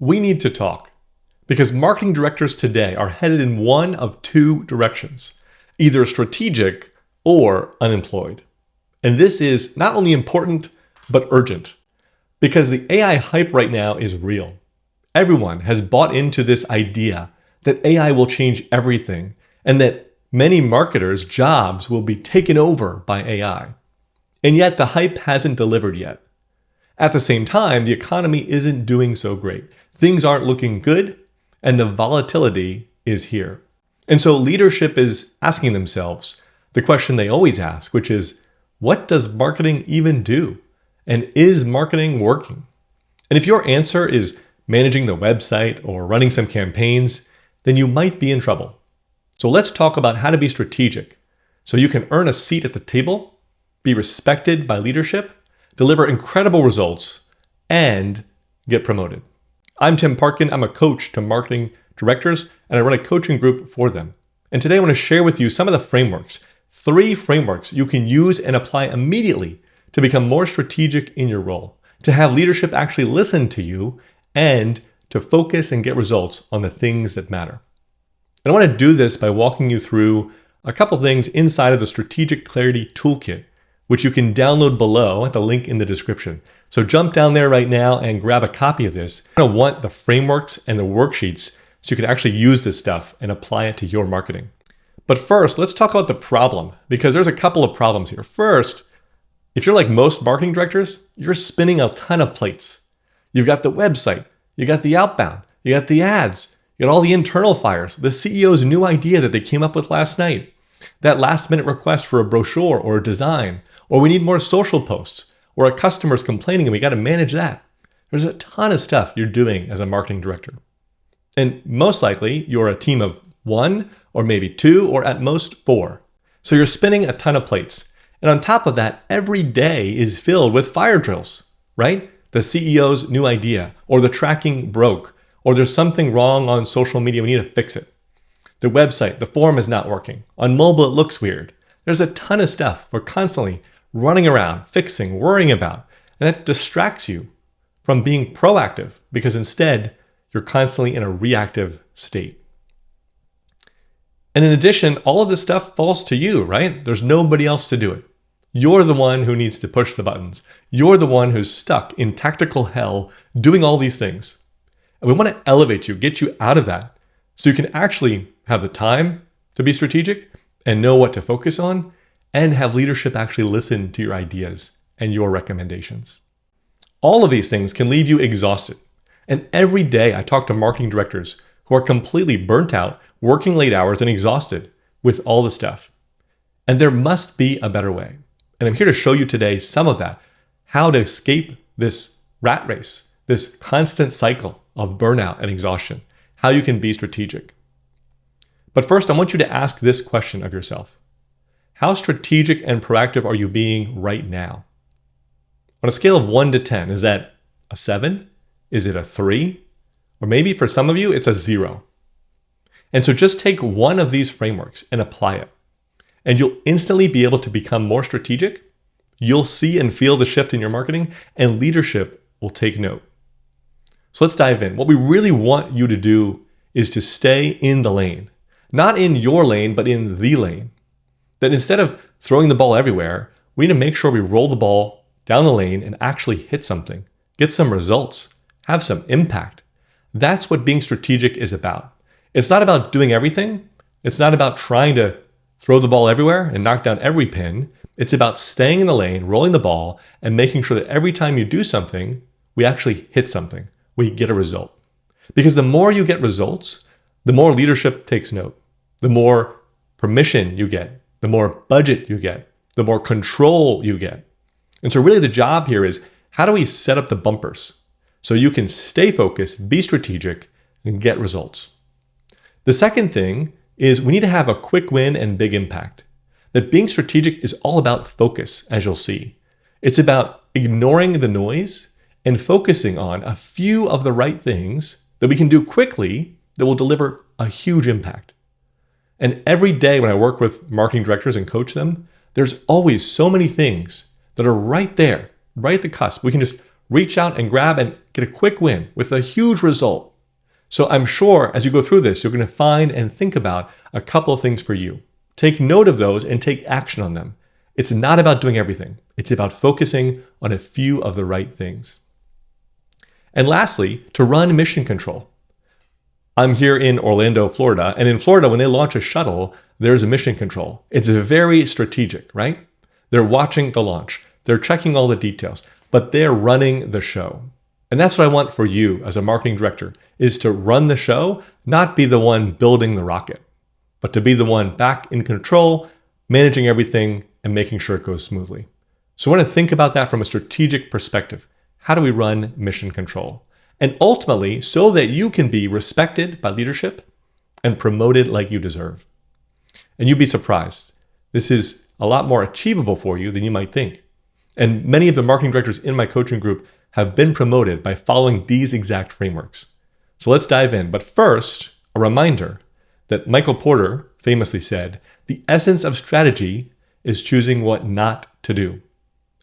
We need to talk because marketing directors today are headed in one of two directions, either strategic or unemployed. And this is not only important, but urgent because the AI hype right now is real. Everyone has bought into this idea that AI will change everything and that many marketers' jobs will be taken over by AI. And yet the hype hasn't delivered yet. At the same time, the economy isn't doing so great. Things aren't looking good, and the volatility is here. And so leadership is asking themselves the question they always ask, which is, what does marketing even do? And is marketing working? And if your answer is managing the website or running some campaigns, then you might be in trouble. So let's talk about how to be strategic so you can earn a seat at the table, be respected by leadership, deliver incredible results, and get promoted. I'm Tim Parkin. I'm a coach to marketing directors, and I run a coaching group for them. And today I want to share with you some of the frameworks, 3 frameworks you can use and apply immediately to become more strategic in your role, to have leadership actually listen to you, and to focus and get results on the things that matter. And I want to do this by walking you through a couple things inside of the Strategic Clarity Toolkit, which you can download below at the link in the description. So jump down there right now and grab a copy of this. You're going to want the frameworks and the worksheets so you can actually use this stuff and apply it to your marketing. But first, let's talk about the problem, because there's a couple of problems here. First, if you're like most marketing directors, you're spinning a ton of plates. You've got the website, you got the outbound, you got the ads, you got all the internal fires, the CEO's new idea that they came up with last night, that last minute request for a brochure or a design, or we need more social posts, or a customer's complaining and we got to manage that. There's a ton of stuff you're doing as a marketing director. And most likely you're a team of 1 or maybe 2 or at most 4. So you're spinning a ton of plates. And on top of that, every day is filled with fire drills, right? The CEO's new idea, or the tracking broke, or there's something wrong on social media, we need to fix it. The website, the form is not working. On mobile, it looks weird. There's a ton of stuff we're constantly running around, fixing, worrying about, and that distracts you from being proactive because instead you're constantly in a reactive state. And in addition, all of this stuff falls to you, right? There's nobody else to do it. You're the one who needs to push the buttons. You're the one who's stuck in tactical hell doing all these things. And we want to elevate you, get you out of that so you can actually have the time to be strategic and know what to focus on, and have leadership actually listen to your ideas and your recommendations. All of these things can leave you exhausted. And every day I talk to marketing directors who are completely burnt out, working late hours and exhausted with all the stuff. And there must be a better way. And I'm here to show you today some of that, how to escape this rat race, this constant cycle of burnout and exhaustion, how you can be strategic. But first, I want you to ask this question of yourself. How strategic and proactive are you being right now? On a scale of 1 to 10, is that a 7? Is it a 3? Or maybe for some of you, it's a 0. And so just take one of these frameworks and apply it. And you'll instantly be able to become more strategic. You'll see and feel the shift in your marketing, and leadership will take note. So let's dive in. What we really want you to do is to stay in the lane. Not in your lane, but in the lane. That instead of throwing the ball everywhere, we need to make sure we roll the ball down the lane and actually hit something, get some results, have some impact. That's what being strategic is about. It's not about doing everything. It's not about trying to throw the ball everywhere and knock down every pin. It's about staying in the lane, rolling the ball, and making sure that every time you do something, we actually hit something. We get a result. Because the more you get results, the more leadership takes note, the more permission you get, the more budget you get, the more control you get. And so really the job here is, how do we set up the bumpers so you can stay focused, be strategic, and get results? The second thing is we need to have a quick win and big impact. That being strategic is all about focus, as you'll see. It's about ignoring the noise and focusing on a few of the right things that we can do quickly that will deliver a huge impact. And every day when I work with marketing directors and coach them, there's always so many things that are right there, right at the cusp. We can just reach out and grab and get a quick win with a huge result. So I'm sure as you go through this, you're going to find and think about a couple of things for you. Take note of those and take action on them. It's not about doing everything. It's about focusing on a few of the right things. And lastly, to run mission control. I'm here in Orlando, Florida, and in Florida, when they launch a shuttle, there's a mission control. It's very strategic, right? They're watching the launch. They're checking all the details, but they're running the show. And that's what I want for you as a marketing director, is to run the show, not be the one building the rocket, but to be the one back in control, managing everything and making sure it goes smoothly. So I want to think about that from a strategic perspective. How do we run mission control? And ultimately, so that you can be respected by leadership and promoted like you deserve. And you'd be surprised. This is a lot more achievable for you than you might think. And many of the marketing directors in my coaching group have been promoted by following these exact frameworks. So let's dive in. But first, a reminder that Michael Porter famously said, the essence of strategy is choosing what not to do.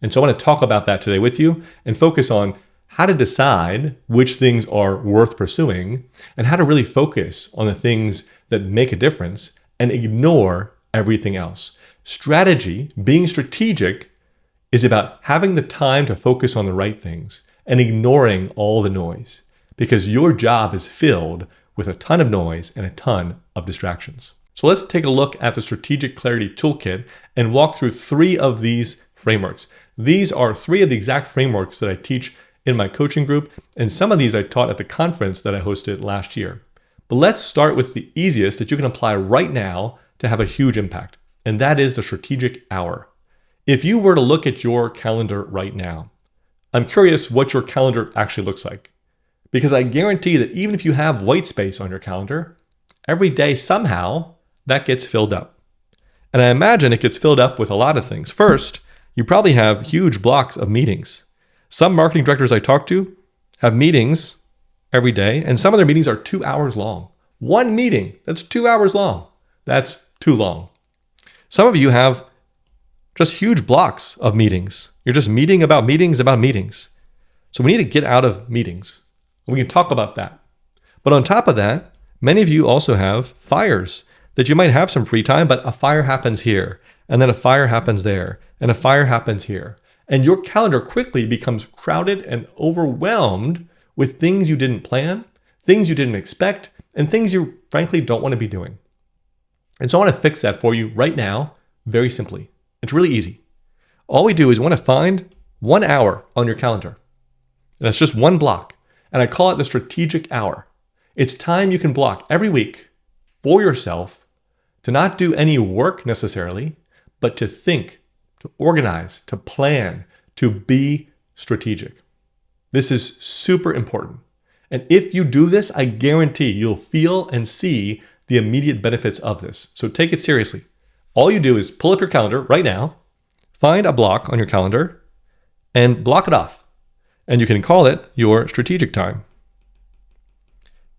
And so I want to talk about that today with you and focus on how to decide which things are worth pursuing and how to really focus on the things that make a difference and ignore everything else. Strategy, being strategic, is about having the time to focus on the right things and ignoring all the noise, because your job is filled with a ton of noise and a ton of distractions. So let's take a look at the Strategic Clarity Toolkit and walk through 3 of these frameworks. These are 3 of the exact frameworks that I teach in my coaching group, and some of these I taught at the conference that I hosted last year. But let's start with the easiest that you can apply right now to have a huge impact, and that is the strategic hour. If you were to look at your calendar right now, I'm curious what your calendar actually looks like, because I guarantee that even if you have white space on your calendar, every day somehow that gets filled up. And I imagine it gets filled up with a lot of things. First, you probably have huge blocks of meetings. Some marketing directors I talk to have meetings every day, and some of their meetings are 2 hours long. One meeting, that's 2 hours long. That's too long. Some of you have just huge blocks of meetings. You're just meeting about meetings about meetings. So we need to get out of meetings. We can talk about that. But on top of that, many of you also have fires that you might have some free time, but a fire happens here, and then a fire happens there, and a fire happens here. And your calendar quickly becomes crowded and overwhelmed with things you didn't plan, things you didn't expect, and things you frankly don't want to be doing. And so I want to fix that for you right now, very simply. It's really easy. All we do is we want to find 1 hour on your calendar. And it's just one block. And I call it the strategic hour. It's time you can block every week for yourself to not do any work necessarily, but to think, to organize, to plan, to be strategic. This is super important. And if you do this, I guarantee you'll feel and see the immediate benefits of this. So take it seriously. All you do is pull up your calendar right now, find a block on your calendar, and block it off. And you can call it your strategic time.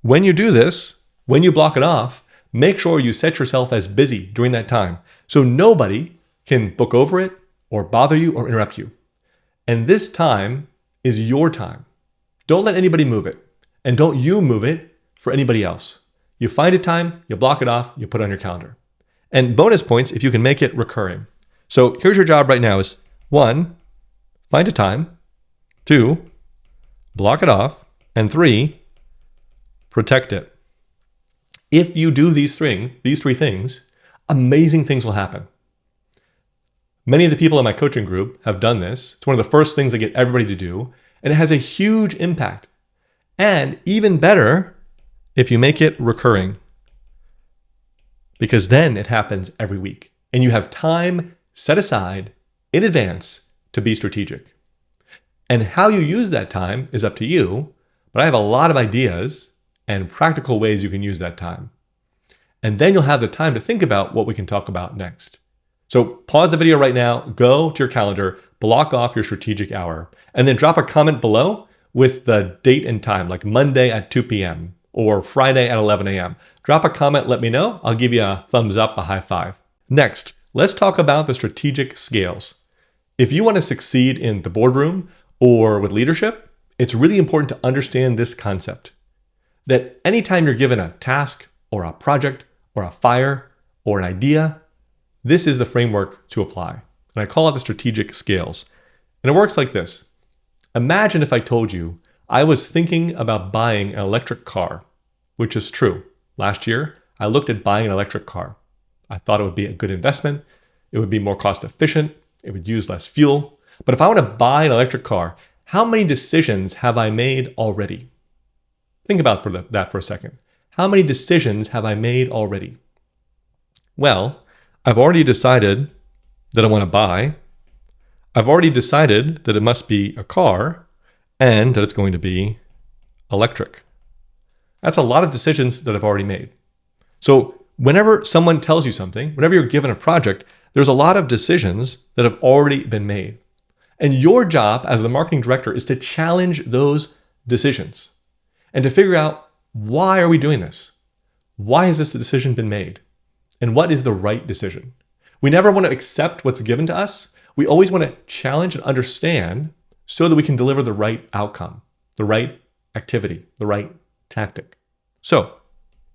When you do this, when you block it off, make sure you set yourself as busy during that time so nobody can book over it or bother you or interrupt you. And this time is your time. Don't let anybody move it. And don't you move it for anybody else. You find a time, you block it off, you put it on your calendar. And bonus points if you can make it recurring. So here's your job right now is 1, find a time, 2, block it off, and 3, protect it. If you do these 3 things, amazing things will happen. Many of the people in my coaching group have done this. It's one of the first things I get everybody to do, and it has a huge impact. And even better, if you make it recurring, because then it happens every week, and you have time set aside in advance to be strategic. And how you use that time is up to you, but I have a lot of ideas and practical ways you can use that time. And then you'll have the time to think about what we can talk about next. So pause the video right now, go to your calendar, block off your strategic hour, and then drop a comment below with the date and time, like Monday at 2 p.m. or Friday at 11 a.m. Drop a comment, let me know. I'll give you a thumbs up, a high five. Next, let's talk about the strategic scales. If you want to succeed in the boardroom or with leadership, it's really important to understand this concept that anytime you're given a task or a project or a fire or an idea, this is the framework to apply. And I call it the strategic scales. And it works like this. Imagine if I told you I was thinking about buying an electric car, which is true. Last year, I looked at buying an electric car. I thought it would be a good investment. It would be more cost efficient. It would use less fuel. But if I want to buy an electric car, how many decisions have I made already? Think about that for a second. How many decisions have I made already? Well, I've already decided that I want to buy. I've already decided that it must be a car and that it's going to be electric. That's a lot of decisions that I've already made. So whenever someone tells you something, whenever you're given a project, there's a lot of decisions that have already been made. And your job as the marketing director is to challenge those decisions and to figure out, why are we doing this? Why has this decision been made? And what is the right decision? We never want to accept what's given to us. We always want to challenge and understand so that we can deliver the right outcome, the right activity, the right tactic. So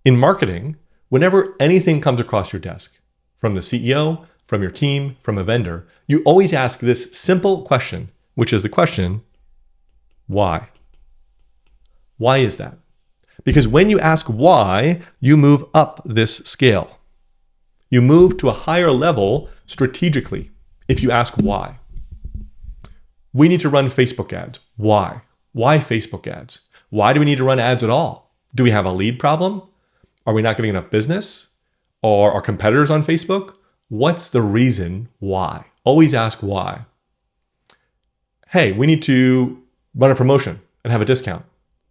in marketing, whenever anything comes across your desk, from the CEO, from your team, from a vendor, you always ask this simple question, which is the question, why? Why is that? Because when you ask why, you move up this scale. You move to a higher level strategically if you ask why. We need to run Facebook ads. Why? Why Facebook ads? Why do we need to run ads at all? Do we have a lead problem? Are we not getting enough business? Are our competitors on Facebook? What's the reason why? Always ask why. Hey, we need to run a promotion and have a discount.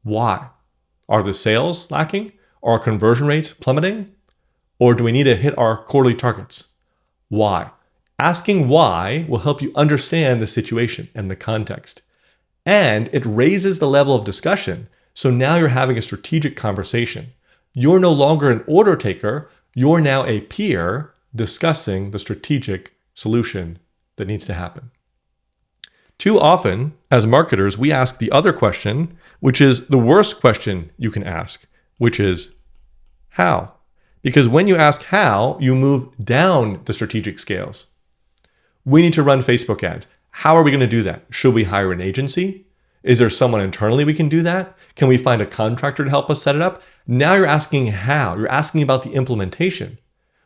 Why? Are the sales lacking? Are our conversion rates plummeting? Or do we need to hit our quarterly targets? Why? Asking why will help you understand the situation and the context. And it raises the level of discussion. So now you're having a strategic conversation. You're no longer an order taker. You're now a peer discussing the strategic solution that needs to happen. Too often, as marketers, we ask the other question, which is the worst question you can ask, which is how? Because when you ask how, you move down the strategic scales. We need to run Facebook ads. How are we going to do that? Should we hire an agency? Is there someone internally we can do that? Can we find a contractor to help us set it up? Now you're asking how. You're asking about the implementation.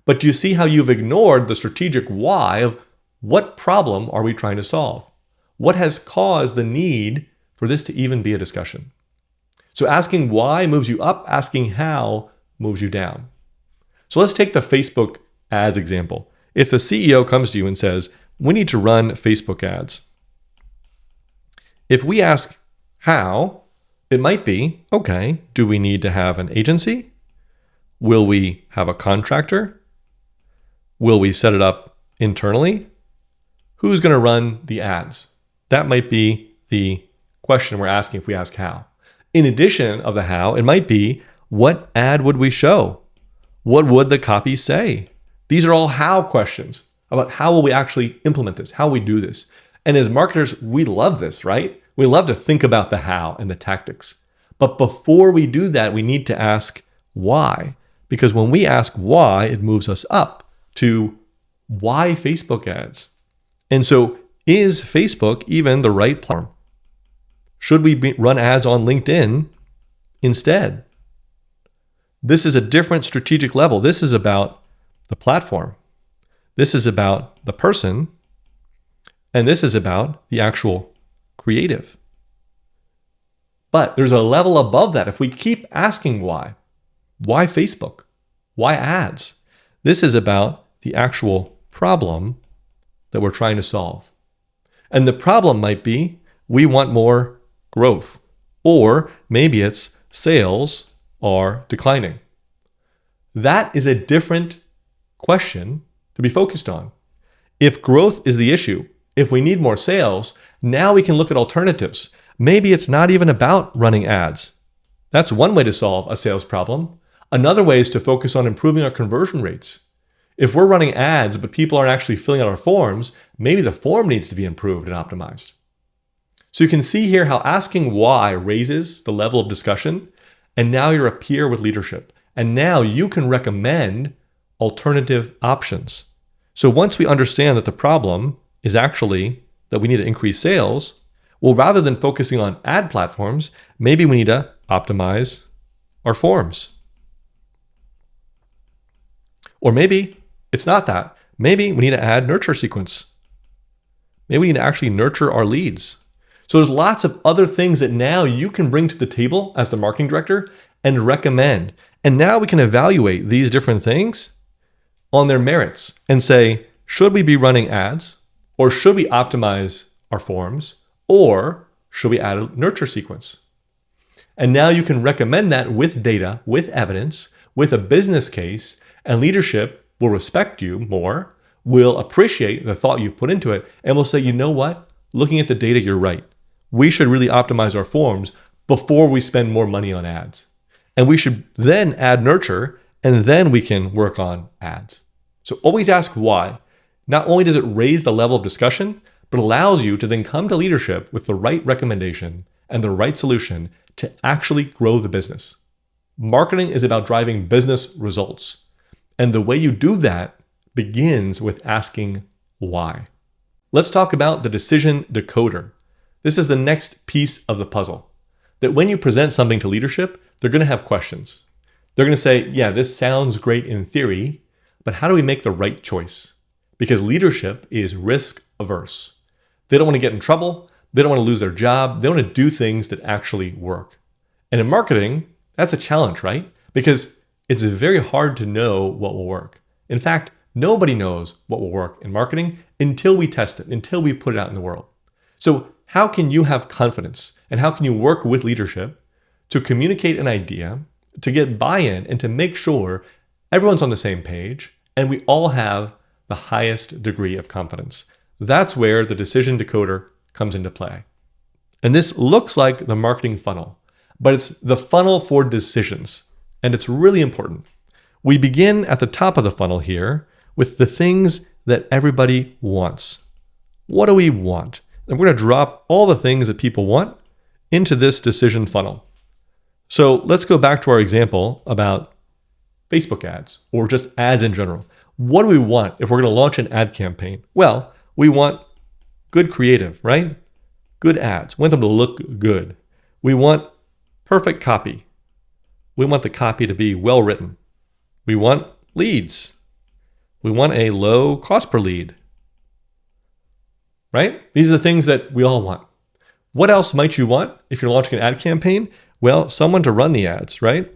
But do you see how you've ignored the strategic why of what problem are we trying to solve? What has caused the need for this to even be a discussion? So asking why moves you up, asking how moves you down. So let's take the Facebook ads example. If the CEO comes to you and says, we need to run Facebook ads. If we ask how, it might be, okay, do we need to have an agency? Will we have a contractor? Will we set it up internally? Who's going to run the ads? That might be the question we're asking if we ask how. In addition of the how, it might be, what ad would we show? What would the copy say? These are all how questions about how will we actually implement this, how we do this. And as marketers, we love this, right? We love to think about the how and the tactics. But before we do that, we need to ask why. Because when we ask why, it moves us up to why Facebook ads? And so is Facebook even the right platform? Should we run ads on LinkedIn instead? This is a different strategic level. This is about the platform. This is about the person. And this is about the actual creative. But there's a level above that. If we keep asking why Facebook? Why ads? This is about the actual problem that we're trying to solve. And the problem might be we want more growth, or maybe it's sales are declining. That is a different question to be focused on. If growth is the issue, if we need more sales, now we can look at alternatives. Maybe it's not even about running ads. That's one way to solve a sales problem. Another way is to focus on improving our conversion rates. If we're running ads, but people aren't actually filling out our forms, maybe the form needs to be improved and optimized. So you can see here how asking why raises the level of discussion, and now you're a peer with leadership. And now you can recommend alternative options. So once we understand that the problem is actually that we need to increase sales, well, rather than focusing on ad platforms, maybe we need to optimize our forms. Or maybe it's not that. Maybe we need to add nurture sequence. Maybe we need to actually nurture our leads. So there's lots of other things that now you can bring to the table as the marketing director and recommend. And now we can evaluate these different things on their merits and say, should we be running ads? Or should we optimize our forms? Or should we add a nurture sequence? And now you can recommend that with data, with evidence, with a business case, and leadership will respect you more, will appreciate the thought you've put into it, and will say, you know what? Looking at the data, you're right. We should really optimize our forms before we spend more money on ads. And we should then add nurture, and then we can work on ads. So always ask why. Not only does it raise the level of discussion, but allows you to then come to leadership with the right recommendation and the right solution to actually grow the business. Marketing is about driving business results. And the way you do that begins with asking why. Let's talk about the decision decoder. This is the next piece of the puzzle. That when you present something to leadership, they're going to have questions. They're going to say, yeah, this sounds great in theory, but how do we make the right choice? Because leadership is risk averse. They don't want to get in trouble. They don't want to lose their job. They want to do things that actually work. And in marketing, that's a challenge, right? Because it's very hard to know what will work. In fact, nobody knows what will work in marketing until we test it, until we put it out in the world. So how can you have confidence and how can you work with leadership to communicate an idea, to get buy-in, and to make sure everyone's on the same page and we all have the highest degree of confidence? That's where the decision decoder comes into play. And this looks like the marketing funnel, but it's the funnel for decisions. And it's really important. We begin at the top of the funnel here with the things that everybody wants. What do we want? And we're going to drop all the things that people want into this decision funnel. So let's go back to our example about Facebook ads or just ads in general. What do we want if we're going to launch an ad campaign? Well, we want good creative, right? Good ads. We want them to look good. We want perfect copy. We want the copy to be well written. We want leads. We want a low cost per lead. Right? These are the things that we all want. What else might you want if you're launching an ad campaign? Well, someone to run the ads, right?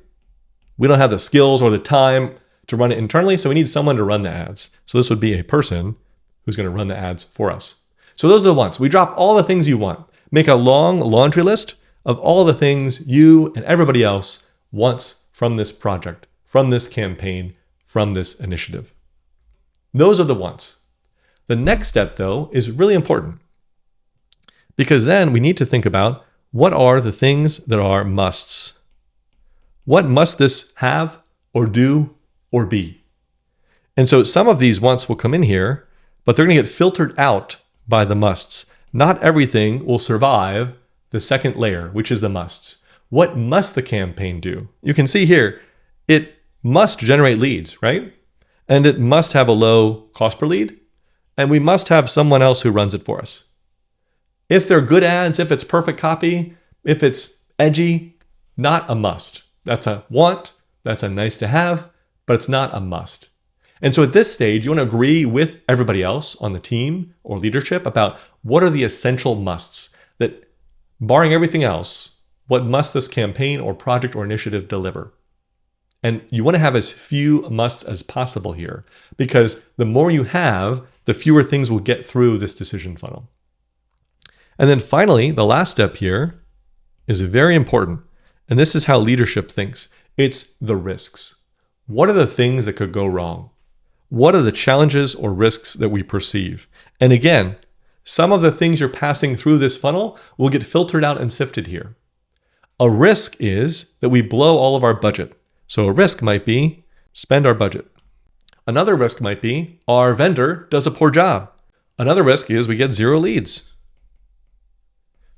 We don't have the skills or the time to run it internally, so we need someone to run the ads. So this would be a person who's going to run the ads for us. So those are the ones. We drop all the things you want. Make a long laundry list of all the things you and everybody else wants from this project, from this campaign, from this initiative. Those are the wants. The next step, though, is really important because then we need to think about what are the things that are musts. What must this have or do or be? And so some of these wants will come in here, but they're going to get filtered out by the musts. Not everything will survive the second layer, which is the musts. What must the campaign do? You can see here, it must generate leads, right? And it must have a low cost per lead. And we must have someone else who runs it for us. If they're good ads, if it's perfect copy, if it's edgy, not a must. That's a want, that's a nice to have, but it's not a must. And so at this stage, you want to agree with everybody else on the team or leadership about what are the essential musts that, barring everything else, what must this campaign or project or initiative deliver? And you want to have as few musts as possible here because the more you have, the fewer things will get through this decision funnel. And then finally, the last step here is very important. And this is how leadership thinks. It's the risks. What are the things that could go wrong? What are the challenges or risks that we perceive? And again, some of the things you're passing through this funnel will get filtered out and sifted here. A risk is that we blow all of our budget. So a risk might be spend our budget. Another risk might be our vendor does a poor job. Another risk is we get zero leads.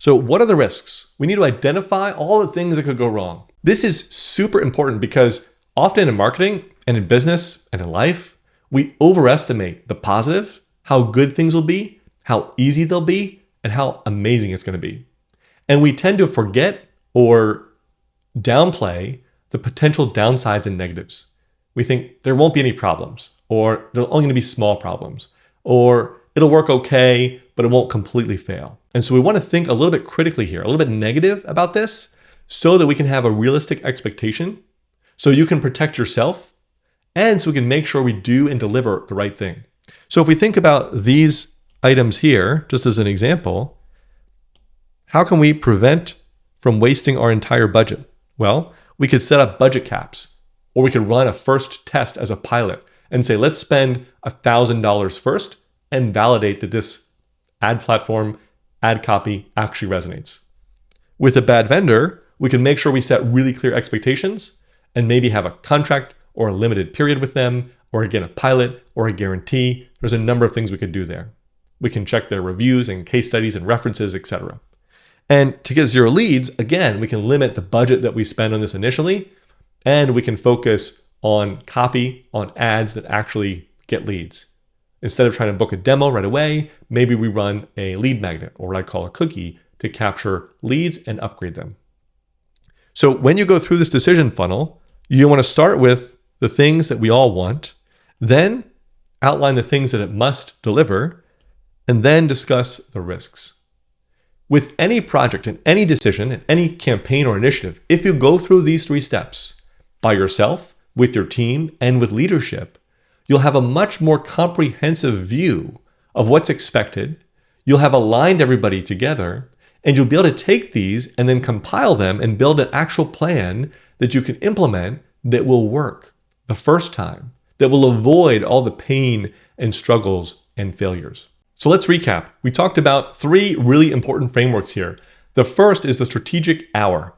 So what are the risks? We need to identify all the things that could go wrong. This is super important because often in marketing and in business and in life, we overestimate the positive, how good things will be, how easy they'll be, and how amazing it's going to be. And we tend to forget or downplay the potential downsides and negatives. We think there won't be any problems, or there are only going to be small problems, or it'll work okay, but it won't completely fail. And so we want to think a little bit critically here, a little bit negative about this, so that we can have a realistic expectation, so you can protect yourself, and so we can make sure we do and deliver the right thing. So if we think about these items here, just as an example, how can we prevent from wasting our entire budget? Well, we could set up budget caps, or we could run a first test as a pilot and say, let's spend $1,000 first and validate that this ad platform, ad copy actually resonates. With a bad vendor, we can make sure we set really clear expectations and maybe have a contract or a limited period with them, or again, a pilot or a guarantee. There's a number of things we could do there. We can check their reviews and case studies and references, etc. And to get 0 leads, again, we can limit the budget that we spend on this initially, and we can focus on copy, on ads that actually get leads. Instead of trying to book a demo right away, maybe we run a lead magnet, or what I call a cookie, to capture leads and upgrade them. So when you go through this decision funnel, you want to start with the things that we all want, then outline the things that it must deliver, and then discuss the risks. With any project and any decision and any campaign or initiative, if you go through these 3 steps by yourself, with your team, and with leadership, you'll have a much more comprehensive view of what's expected. You'll have aligned everybody together, and you'll be able to take these and then compile them and build an actual plan that you can implement that will work the first time, that will avoid all the pain and struggles and failures. So let's recap. We talked about 3 really important frameworks here. The first is the strategic hour.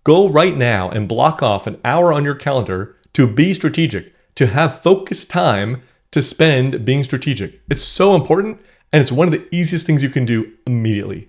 Go right now and block off an hour on your calendar to be strategic, to have focused time to spend being strategic. It's so important, and it's one of the easiest things you can do immediately.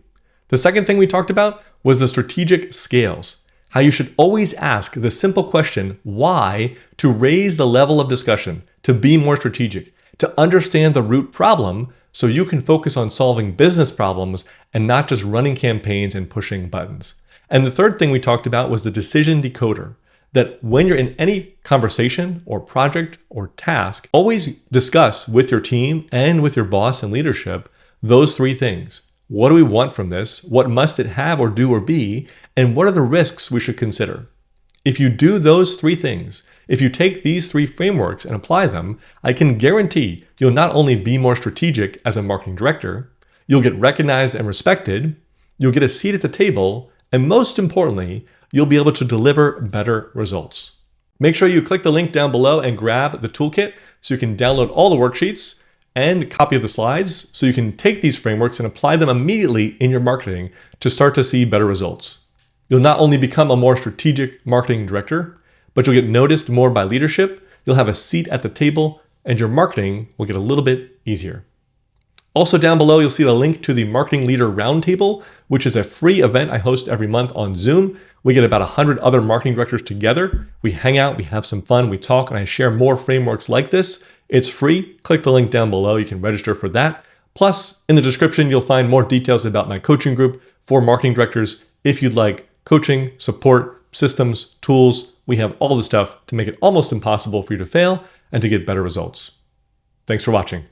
The second thing we talked about was the strategic scales, how you should always ask the simple question, why, to raise the level of discussion, to be more strategic, to understand the root problem so you can focus on solving business problems and not just running campaigns and pushing buttons. And the third thing we talked about was the decision decoder, that when you're in any conversation or project or task, always discuss with your team and with your boss and leadership those 3 things. What do we want from this? What must it have or do or be? And what are the risks we should consider? If you do those 3 things, if you take these 3 frameworks and apply them, I can guarantee you'll not only be more strategic as a marketing director, you'll get recognized and respected, you'll get a seat at the table, and most importantly, you'll be able to deliver better results. Make sure you click the link down below and grab the toolkit so you can download all the worksheets and a copy of the slides so you can take these frameworks and apply them immediately in your marketing to start to see better results. You'll not only become a more strategic marketing director, but you'll get noticed more by leadership, you'll have a seat at the table, and your marketing will get a little bit easier. Also down below, you'll see the link to the Marketing Leader Roundtable, which is a free event I host every month on Zoom. We get about 100 other marketing directors together. We hang out, we have some fun, we talk, and I share more frameworks like this. It's free. Click the link down below. You can register for that. Plus, in the description, you'll find more details about my coaching group for marketing directors. If you'd like coaching, support, systems, tools, we have all the stuff to make it almost impossible for you to fail and to get better results. Thanks for watching.